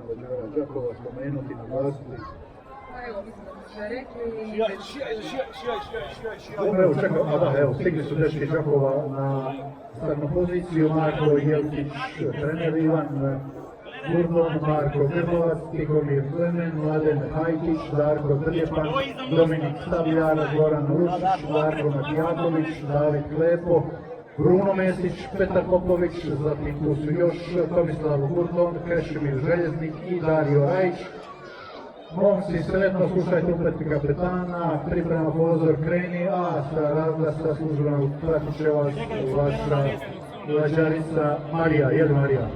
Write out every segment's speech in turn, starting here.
Večera Đakova spomenuti, naglasiti? Evo, mislim da smo sve rekli. Evo, čekaj, evo, stigli su dečki Đakova na startnu poziciju, Marko Jelkić, trener Ivan Gurdon, Marko Grbovac, Tihomir Klemen, Mladen Hajtić, Darko Trljepan, Dominik Stavljar, Goran Rušić, Darko Matijaković, David Klepo, Bruno Mesić, Petar Popović, zatim tu su još Tomislav Gurdon, Krešimir Željeznik i Dario Rajić. Momci, sretno slušajte upletke kapetana, priprema pozor kreni, a sa razglasa službenog pratit će vas vaša lađarica Marija, jel Marija?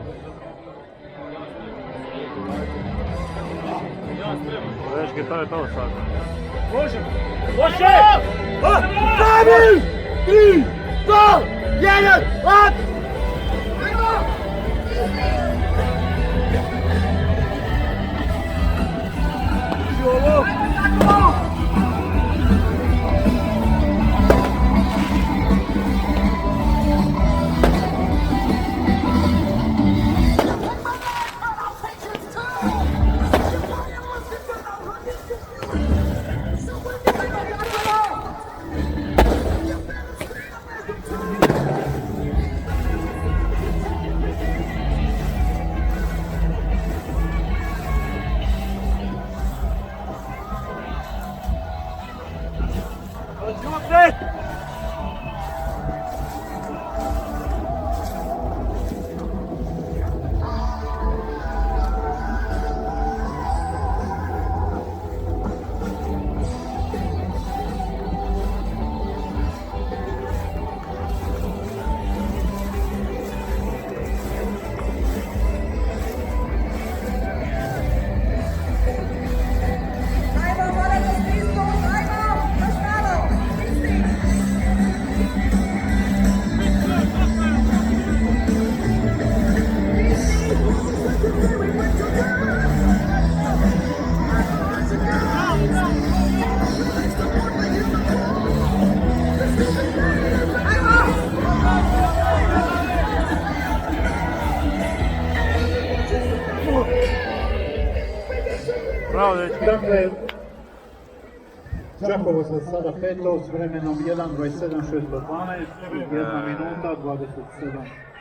Dečki, to je to sad. Može! Može! Stavi! 3, 2, 1, at! Dakle, Đakovo se sada peto s vremenom 1.27.612, 1 minuta 27